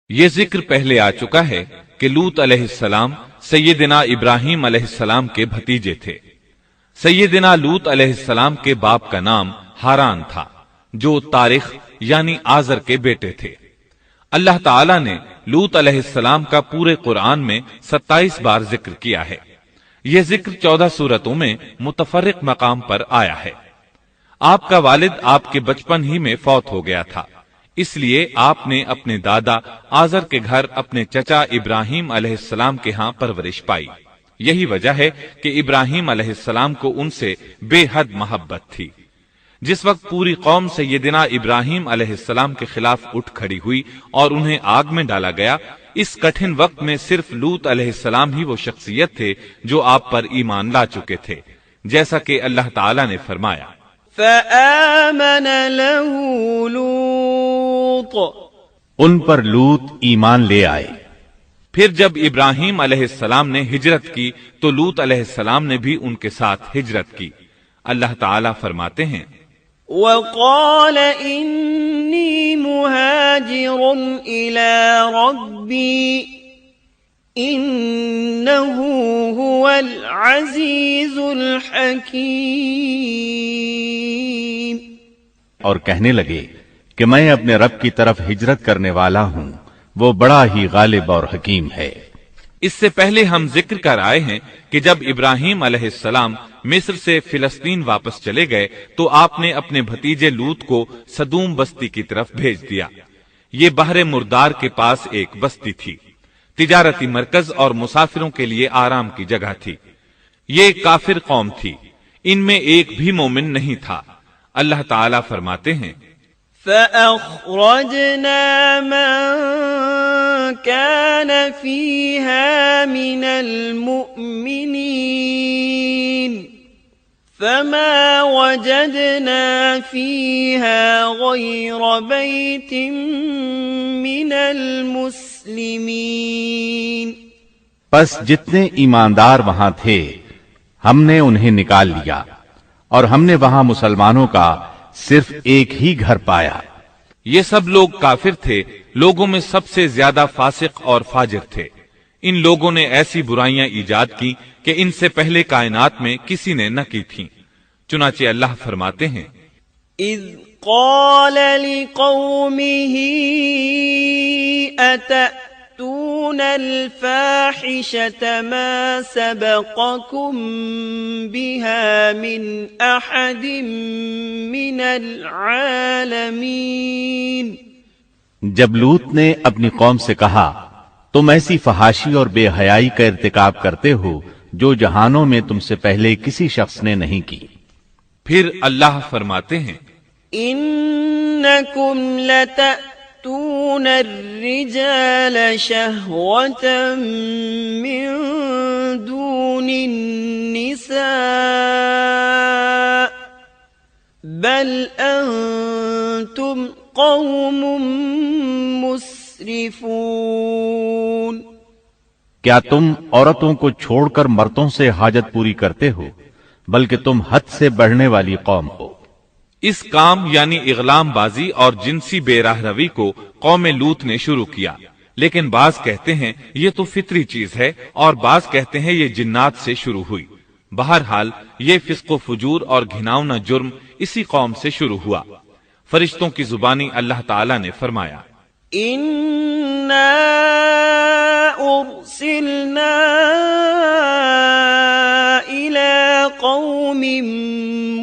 یہ ذکر پہلے آ چکا ہے کہ لوط علیہ السلام سیدنا ابراہیم علیہ السلام کے بھتیجے تھے۔ سیدنا لوط علیہ السلام کے باپ کا نام ہاران تھا، جو تارخ یعنی آزر کے بیٹے تھے۔ اللہ تعالی نے لوط علیہ السلام کا پورے قرآن میں 27 بار ذکر کیا ہے۔ یہ ذکر 14 سورتوں میں متفرق مقام پر آیا ہے۔ آپ کا والد آپ کے بچپن ہی میں فوت ہو گیا تھا، اس لیے آپ نے اپنے دادا آزر کے گھر اپنے چچا ابراہیم علیہ السلام کے ہاں پرورش پائی۔ یہی وجہ ہے کہ ابراہیم علیہ السلام کو ان سے بے حد محبت تھی۔ جس وقت پوری قوم سیدنا ابراہیم علیہ السلام کے خلاف اٹھ کھڑی ہوئی اور انہیں آگ میں ڈالا گیا، اس کٹھن وقت میں صرف لوط علیہ السلام ہی وہ شخصیت تھے جو آپ پر ایمان لا چکے تھے، جیسا کہ اللہ تعالی نے فرمایا فآمن له لوط، ان پر لوط ایمان لے آئے۔ پھر جب ابراہیم علیہ السلام نے ہجرت کی تو لوط علیہ السلام نے بھی ان کے ساتھ ہجرت کی۔ اللہ تعالیٰ فرماتے ہیں وقال انی مہاجر الی ربی انہ هو العزیز الحکیم، اور کہنے لگے کہ میں اپنے رب کی طرف ہجرت کرنے والا ہوں، وہ بڑا ہی غالب اور حکیم ہے۔ اس سے پہلے ہم ذکر کر آئے ہیں کہ جب ابراہیم علیہ السلام مصر سے فلسطین واپس چلے گئے تو آپ نے اپنے بھتیجے لوط کو سدوم بستی کی طرف بھیج دیا۔ یہ بحر مردار کے پاس ایک بستی تھی، تجارتی مرکز اور مسافروں کے لیے آرام کی جگہ تھی۔ یہ کافر قوم تھی، ان میں ایک بھی مومن نہیں تھا۔ اللہ تعالیٰ فرماتے ہیں فأخرجنا من كان فيها من المؤمنين فما وجدنا فيها غير بيت من المسلمين، پس جتنے ایماندار وہاں تھے ہم نے انہیں نکال لیا، اور ہم نے وہاں مسلمانوں کا صرف ایک ہی گھر پایا۔ یہ سب لوگ کافر تھے، لوگوں میں سب سے زیادہ فاسق اور فاجر تھے۔ ان لوگوں نے ایسی برائیاں ایجاد کی کہ ان سے پہلے کائنات میں کسی نے نہ کی تھیں۔ چنانچہ اللہ فرماتے ہیں اذ قال لقومه اتأتون الفاحشة ما سبقكم بها من احد من العالمین، جب لوط نے اپنی قوم سے کہا تم ایسی فحاشی اور بے حیائی کا ارتکاب کرتے ہو جو جہانوں میں تم سے پہلے کسی شخص نے نہیں کی۔ پھر اللہ فرماتے ہیں انکم لتأتون الرجال شہوة من دون النساء بل انتم قوم مسرفون، کیا تم عورتوں کو چھوڑ کر مردوں سے حاجت پوری کرتے ہو، بلکہ تم حد سے بڑھنے والی قوم ہو۔ اس کام یعنی اغلام بازی اور جنسی بے راہ روی کو قوم لوط نے شروع کیا، لیکن بعض کہتے ہیں یہ تو فطری چیز ہے اور بعض کہتے ہیں یہ جنات سے شروع ہوئی۔ بہرحال یہ فسق و فجور اور گھناؤنا جرم اسی قوم سے شروع ہوا۔ فرشتوں کی زبانی اللہ تعالی نے فرمایا اِنَّا أُرْسِلْنَا إِلَىٰ قَوْمٍ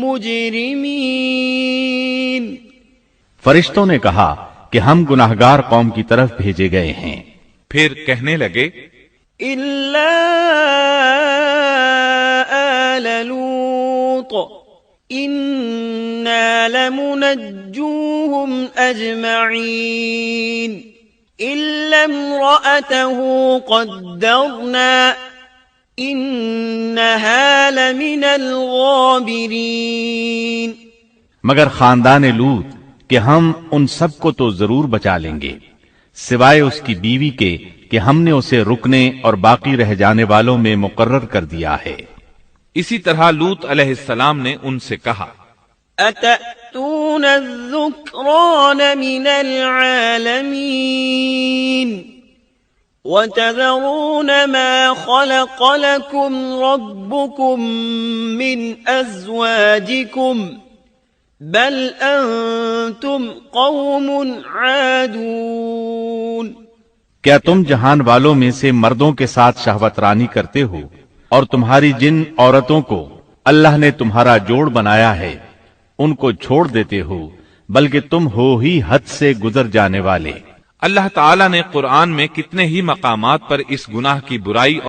مُجْرِمِينَ، فرشتوں نے کہا کہ ہم گناہگار قوم کی طرف بھیجے گئے ہیں۔ پھر کہنے لگے إِلَّا آلَ لُوطٍ إِنَّا لَمُنَجُّوهُمْ أَجْمَعِينَ إِلَّا امْرَأَتَهُ قَدَّرْنَا إِنَّهَا لَمِنَ الْغَابِرِينَ، مگر خاندان لوط کہ ہم ان سب کو تو ضرور بچا لیں گے سوائے اس کی بیوی کے کہ ہم نے اسے رکنے اور باقی رہ جانے والوں میں مقرر کر دیا ہے۔ اسی طرح لوط علیہ السلام نے ان سے کہا أَتَأْتُونَ الذُّكْرَانَ مِنَ الْعَالَمِينَ، وتذرون ما خلق لكم ربكم من أزواجكم بل أنتم قوم عادون۔ کیا تم جہان والوں میں سے مردوں کے ساتھ شہوت رانی کرتے ہو اور تمہاری جن عورتوں کو اللہ نے تمہارا جوڑ بنایا ہے ان کو چھوڑ دیتے ہو، بلکہ تم ہو ہی حد سے گزر جانے والے۔ اللہ تعالیٰ نے قرآن میں کتنے ہی مقامات پر اس گناہ کی برائی